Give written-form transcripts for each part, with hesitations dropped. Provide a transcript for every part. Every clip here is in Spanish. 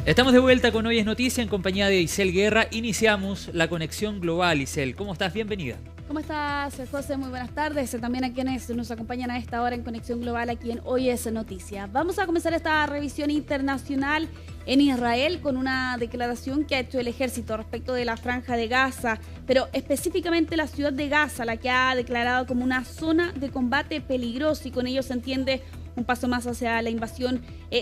Estamos de vuelta con Hoy es Noticia en compañía de Isel Guerra. Iniciamos la conexión global. Isel, ¿cómo estás? Bienvenida. ¿Cómo estás, José? Muy buenas tardes. También a quienes nos acompañan a esta hora en Conexión Global aquí en Hoy es Noticia. Vamos a comenzar esta revisión internacional en Israel con una declaración que ha hecho el ejército respecto de la Franja de Gaza, pero específicamente la ciudad de Gaza, la que ha declarado como una zona de combate peligrosa, y con ello se entiende un paso más hacia la invasión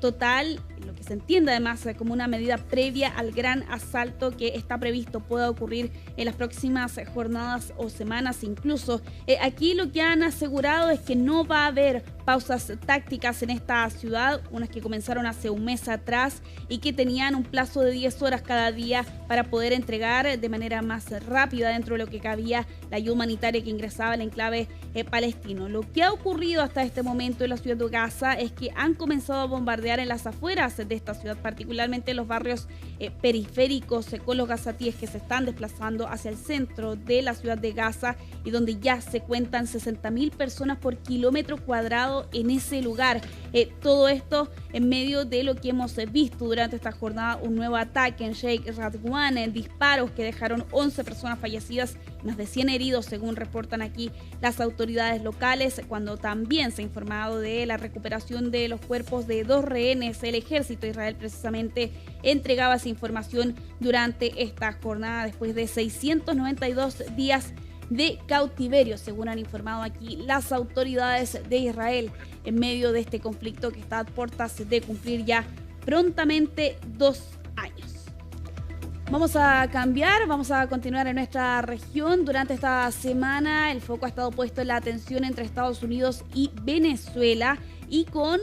total, lo que se entiende además como una medida previa al gran asalto que está previsto pueda ocurrir en las próximas jornadas o semanas incluso. Aquí lo que han asegurado es que no va a haber pausas tácticas en esta ciudad, unas que comenzaron hace un mes atrás y que tenían un plazo de 10 horas cada día para poder entregar de manera más rápida dentro de lo que cabía la ayuda humanitaria que ingresaba al enclave palestino. Lo que ha ocurrido hasta este momento en la ciudad de Gaza es que han comenzado a bombardear en las afueras de esta ciudad, particularmente en los barrios periféricos con los gazatíes que se están desplazando hacia el centro de la ciudad de Gaza y donde ya se cuentan 60.000 personas por kilómetro cuadrado en ese lugar. Todo esto en medio de lo que hemos visto durante esta jornada, un nuevo ataque en Sheikh Radwan, disparos que dejaron 11 personas fallecidas y más de 100 heridos, según reportan aquí las autoridades locales, cuando también se ha informado de la recuperación de los cuerpos de 2 rehenes. El ejército de Israel precisamente entregaba esa información durante esta jornada después de 692 días de cautiverio, según han informado aquí las autoridades de Israel, en medio de este conflicto que está a puertas de cumplir ya prontamente 2 años. Vamos a continuar en nuestra región. Durante esta semana el foco ha estado puesto en la tensión entre Estados Unidos y Venezuela, y con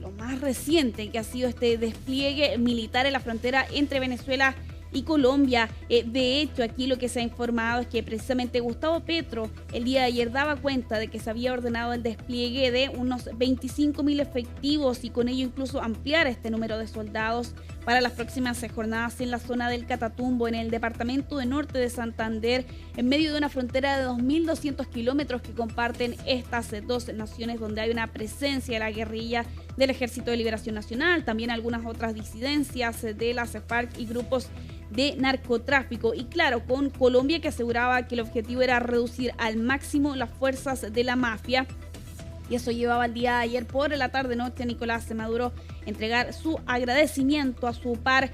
lo más reciente que ha sido este despliegue militar en la frontera entre Venezuela y Colombia. De hecho, aquí lo que se ha informado es que precisamente Gustavo Petro el día de ayer daba cuenta de que se había ordenado el despliegue de unos 25.000 efectivos y con ello incluso ampliar este número de soldados para las próximas jornadas en la zona del Catatumbo, en el departamento de Norte de Santander, en medio de una frontera de 2.200 kilómetros que comparten estas dos naciones, donde hay una presencia de la guerrilla del Ejército de Liberación Nacional, también algunas otras disidencias de las FARC y grupos de narcotráfico. Y claro, con Colombia, que aseguraba que el objetivo era reducir al máximo las fuerzas de la mafia. Y eso llevaba el día de ayer por la tarde-noche a Nicolás Maduro entregar su agradecimiento a su par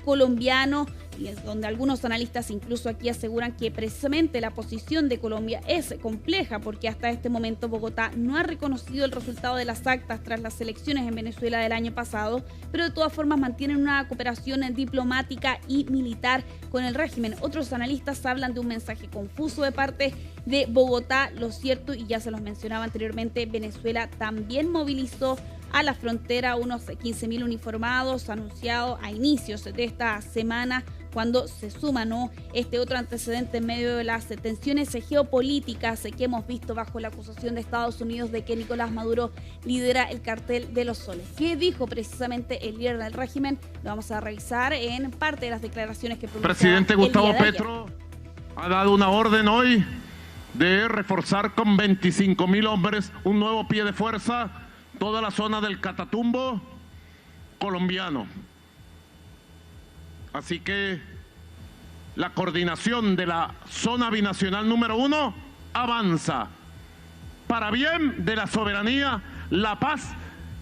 colombiano, y es donde algunos analistas incluso aquí aseguran que precisamente la posición de Colombia es compleja, porque hasta este momento Bogotá no ha reconocido el resultado de las actas tras las elecciones en Venezuela del año pasado, pero de todas formas mantienen una cooperación diplomática y militar con el régimen. Otros analistas hablan de un mensaje confuso de parte de Bogotá. Lo cierto, y ya se los mencionaba anteriormente, Venezuela también movilizó a la frontera unos 15.000 uniformados, anunciado a inicios de esta semana, cuando se suma este otro antecedente en medio de las tensiones geopolíticas que hemos visto bajo la acusación de Estados Unidos de que Nicolás Maduro lidera el cartel de los soles. ¿Qué dijo precisamente el líder del régimen? Lo vamos a revisar en parte de las declaraciones que pronunció. Presidente Gustavo Petro ha dado una orden hoy de reforzar con 25.000 hombres un nuevo pie de fuerza toda la zona del Catatumbo colombiano. Así que la coordinación de la zona binacional número 1 avanza para bien de la soberanía, la paz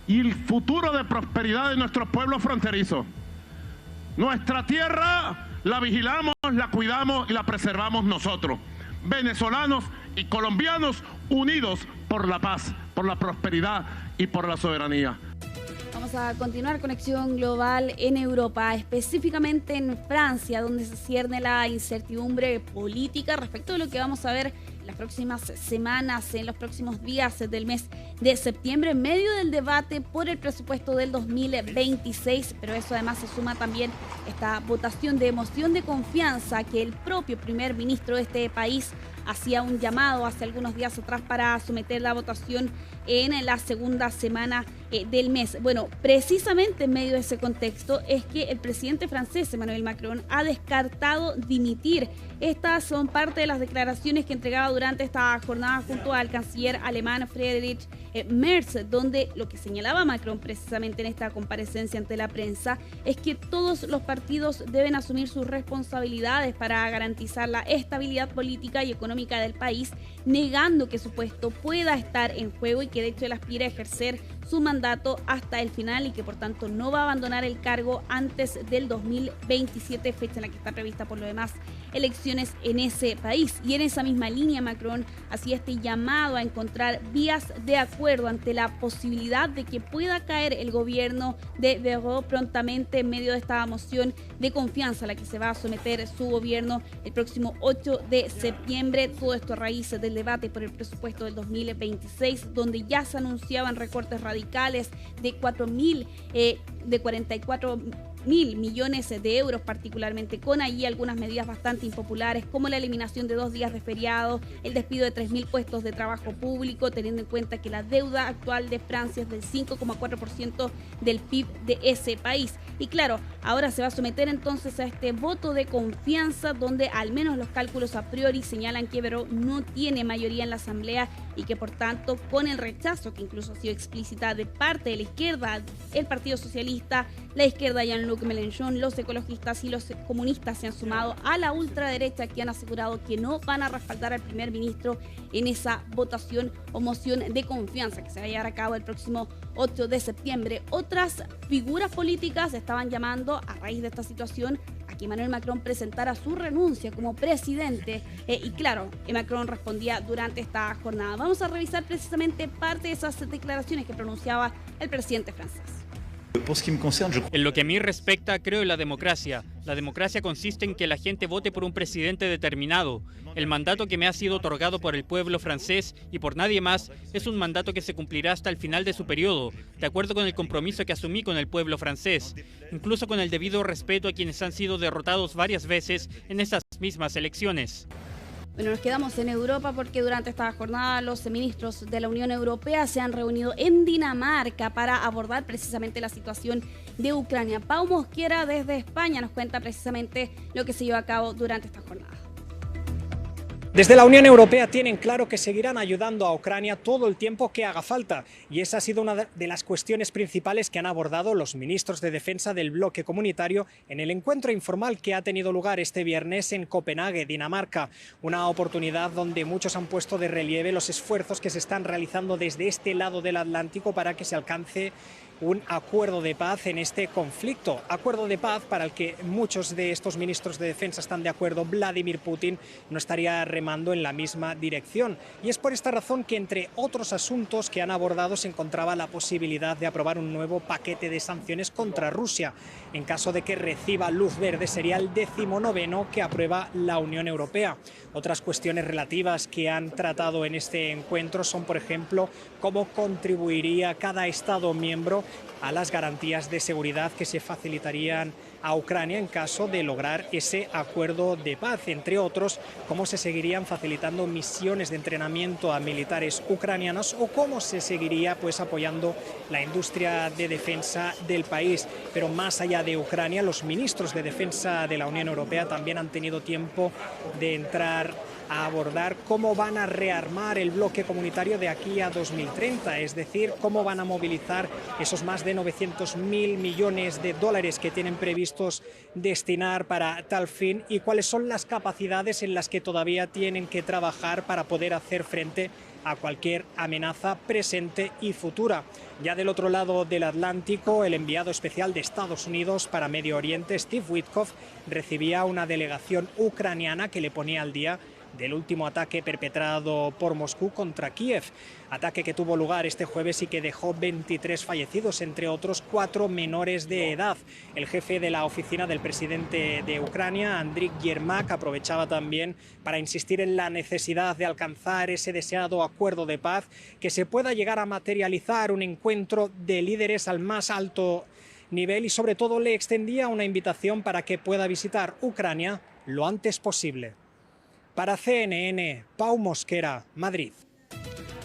y el futuro de prosperidad de nuestros pueblos fronterizos. Nuestra tierra la vigilamos, la cuidamos y la preservamos nosotros, venezolanos y colombianos, unidos por la paz, por la prosperidad y por la soberanía. Vamos a continuar conexión global en Europa, específicamente en Francia, donde se cierne la incertidumbre política respecto de lo que vamos a ver en las próximas semanas, en los próximos días del mes de septiembre, en medio del debate por el presupuesto del 2026. Pero eso además se suma también esta votación de moción de confianza que el propio primer ministro de este país hacía un llamado hace algunos días atrás para someter la votación en la segunda semana del mes. Bueno, precisamente en medio de ese contexto es que el presidente francés Emmanuel Macron ha descartado dimitir. Estas son parte de las declaraciones que entregaba durante esta jornada junto al canciller alemán Friedrich MERS, donde lo que señalaba Macron precisamente en esta comparecencia ante la prensa es que todos los partidos deben asumir sus responsabilidades para garantizar la estabilidad política y económica del país, negando que su puesto pueda estar en juego y que de hecho él aspira a ejercer su mandato hasta el final y que por tanto no va a abandonar el cargo antes del 2027, fecha en la que está prevista por lo demás elecciones en ese país. Y en esa misma línea Macron hacía este llamado a encontrar vías de acuerdo ante la posibilidad de que pueda caer el gobierno de Bayrou prontamente en medio de esta moción de confianza a la que se va a someter su gobierno el próximo 8 de septiembre. Todo esto a raíz del debate por el presupuesto del 2026, donde ya se anunciaban recortes radicales de 44.000 millones de euros, particularmente con allí algunas medidas bastante impopulares como la eliminación de 2 días de feriado, el despido de 3.000 puestos de trabajo público, teniendo en cuenta que la deuda actual de Francia es del 5,4% del PIB de ese país. Y claro, ahora se va a someter entonces a este voto de confianza donde al menos los cálculos a priori señalan que Bayrou no tiene mayoría en la Asamblea y que por tanto con el rechazo que incluso ha sido explícita de parte de la izquierda, el Partido Socialista, la izquierda Jean-Luc Mélenchon, los ecologistas y los comunistas se han sumado a la ultraderecha que han asegurado que no van a respaldar al primer ministro en esa votación o moción de confianza que se va a llevar a cabo el próximo 8 de septiembre. Otras figuras políticas estaban llamando a raíz de esta situación a que Emmanuel Macron presentara su renuncia como presidente y claro, Macron respondía durante esta jornada. Vamos a revisar precisamente parte de esas declaraciones que pronunciaba el presidente francés. En lo que a mí respecta, creo en la democracia. La democracia consiste en que la gente vote por un presidente determinado. El mandato que me ha sido otorgado por el pueblo francés y por nadie más es un mandato que se cumplirá hasta el final de su periodo, de acuerdo con el compromiso que asumí con el pueblo francés, incluso con el debido respeto a quienes han sido derrotados varias veces en estas mismas elecciones. Bueno, nos quedamos en Europa porque durante esta jornada los ministros de la Unión Europea se han reunido en Dinamarca para abordar precisamente la situación de Ucrania. Pau Mosquera desde España nos cuenta precisamente lo que se llevó a cabo durante esta jornada. Desde la Unión Europea tienen claro que seguirán ayudando a Ucrania todo el tiempo que haga falta y esa ha sido una de las cuestiones principales que han abordado los ministros de defensa del bloque comunitario en el encuentro informal que ha tenido lugar este viernes en Copenhague, Dinamarca, una oportunidad donde muchos han puesto de relieve los esfuerzos que se están realizando desde este lado del Atlántico para que se alcance un acuerdo de paz en este conflicto. Acuerdo de paz para el que muchos de estos ministros de defensa están de acuerdo. Vladimir Putin no estaría remando en la misma dirección. Y es por esta razón que entre otros asuntos que han abordado se encontraba la posibilidad de aprobar un nuevo paquete de sanciones contra Rusia. En caso de que reciba luz verde sería el 19º que aprueba la Unión Europea. Otras cuestiones relativas que han tratado en este encuentro son, por ejemplo, cómo contribuiría cada Estado miembro a las garantías de seguridad que se facilitarían a Ucrania en caso de lograr ese acuerdo de paz, entre otros, cómo se seguirían facilitando misiones de entrenamiento a militares ucranianos o cómo se seguiría apoyando la industria de defensa del país. Pero más allá de Ucrania, los ministros de defensa de la Unión Europea también han tenido tiempo de entrar a abordar cómo van a rearmar el bloque comunitario de aquí a 2030, es decir, cómo van a movilizar esos más de 900.000 millones de dólares que tienen previstos destinar para tal fin y cuáles son las capacidades en las que todavía tienen que trabajar para poder hacer frente a cualquier amenaza presente y futura. Ya del otro lado del Atlántico, el enviado especial de Estados Unidos para Medio Oriente, Steve Witkoff, recibía una delegación ucraniana que le ponía al día del último ataque perpetrado por Moscú contra Kiev, ataque que tuvo lugar este jueves y que dejó 23 fallecidos, entre otros 4 menores de edad. El jefe de la oficina del presidente de Ucrania, Andriy Yermak, aprovechaba también para insistir en la necesidad de alcanzar ese deseado acuerdo de paz, que se pueda llegar a materializar un encuentro de líderes al más alto nivel y sobre todo le extendía una invitación para que pueda visitar Ucrania lo antes posible. Para CNN, Pau Mosquera, Madrid.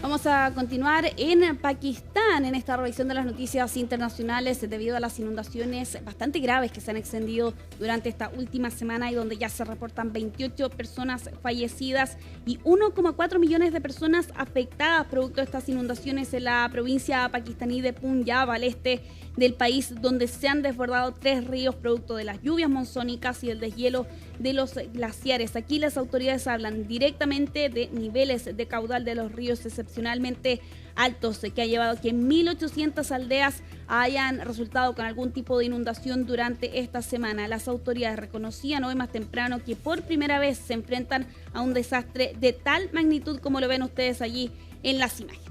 Vamos a continuar en Pakistán en esta revisión de las noticias internacionales debido a las inundaciones bastante graves que se han extendido durante esta última semana y donde ya se reportan 28 personas fallecidas y 1,4 millones de personas afectadas producto de estas inundaciones en la provincia pakistaní de Punjab, al este del país, donde se han desbordado 3 ríos producto de las lluvias monzónicas y el deshielo de los glaciares. Aquí las autoridades hablan directamente de niveles de caudal de los ríos excepcionalmente altos, que ha llevado a que 1.800 aldeas hayan resultado con algún tipo de inundación durante esta semana. Las autoridades reconocían hoy más temprano que por primera vez se enfrentan a un desastre de tal magnitud como lo ven ustedes allí en las imágenes.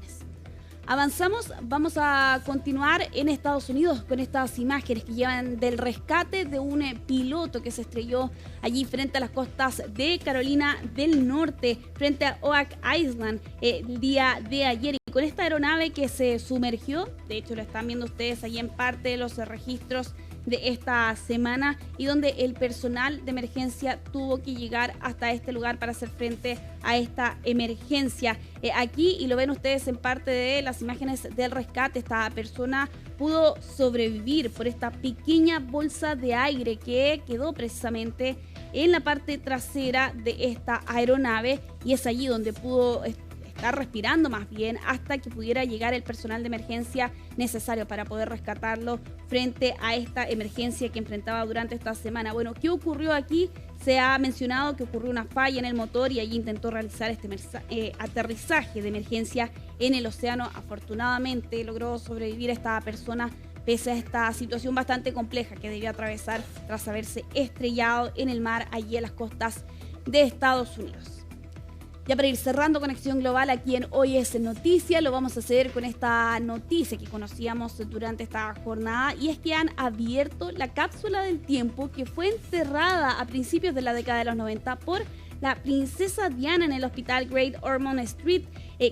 Avanzamos, vamos a continuar en Estados Unidos con estas imágenes que llevan del rescate de un piloto que se estrelló allí frente a las costas de Carolina del Norte, frente a Oak Island el día de ayer. Y con esta aeronave que se sumergió, de hecho lo están viendo ustedes allí en parte de los registros de esta semana, y donde el personal de emergencia tuvo que llegar hasta este lugar para hacer frente a esta emergencia. Aquí, y lo ven ustedes en parte de las imágenes del rescate, esta persona pudo sobrevivir por esta pequeña bolsa de aire que quedó precisamente en la parte trasera de esta aeronave, y es allí donde pudo estar respirando más bien hasta que pudiera llegar el personal de emergencia necesario para poder rescatarlo frente a esta emergencia que enfrentaba durante esta semana. Bueno, ¿qué ocurrió aquí? Se ha mencionado que ocurrió una falla en el motor y allí intentó realizar este aterrizaje de emergencia en el océano. Afortunadamente logró sobrevivir esta persona pese a esta situación bastante compleja que debió atravesar tras haberse estrellado en el mar allí en las costas de Estados Unidos. Ya para ir cerrando Conexión Global aquí en Hoy es Noticia, lo vamos a hacer con esta noticia que conocíamos durante esta jornada, y es que han abierto la cápsula del tiempo que fue enterrada a principios de la década de los 90 por la princesa Diana en el hospital Great Ormond Street,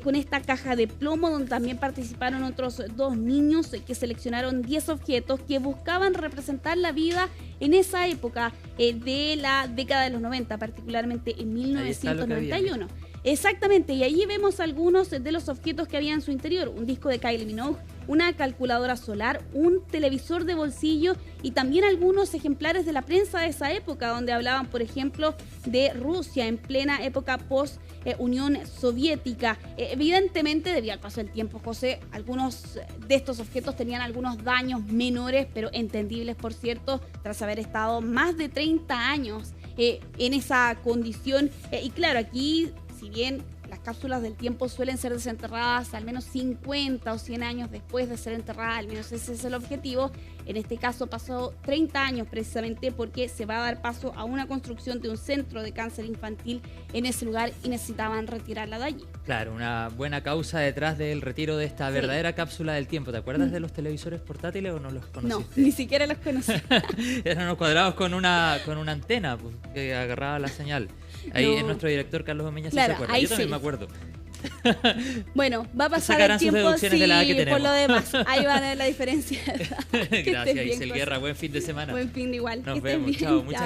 con esta caja de plomo donde también participaron otros 2 niños que seleccionaron 10 objetos que buscaban representar la vida en esa época de la década de los 90, particularmente en 1991. Exactamente, y allí vemos algunos de los objetos que había en su interior: un disco de Kylie Minogue, una calculadora solar, un televisor de bolsillo y también algunos ejemplares de la prensa de esa época, donde hablaban, por ejemplo, de Rusia en plena época post-Unión Soviética. Evidentemente, debido al paso del tiempo, José, algunos de estos objetos tenían algunos daños menores, pero entendibles, por cierto, tras haber estado más de 30 años en esa condición. Y claro, aquí, si bien las cápsulas del tiempo suelen ser desenterradas al menos 50 o 100 años después de ser enterradas, al menos ese es el objetivo, en este caso pasó 30 años precisamente porque se va a dar paso a una construcción de un centro de cáncer infantil en ese lugar y necesitaban retirarla de allí. Claro, una buena causa detrás del retiro de esta verdadera cápsula del tiempo. ¿Te acuerdas de los televisores portátiles o no los conociste? No, ni siquiera los conocí. Eran unos cuadrados con una antena pues, que agarraba la señal. Ahí es nuestro director Carlos Omeña, claro, si se acuerda. Yo también me acuerdo. Bueno, va a pasar el tiempo, sí, por lo demás. Ahí van a ver la diferencia. Gracias, Isel Guerra. Buen fin de semana. Buen fin de igual. Nos vemos. Chao. Muchas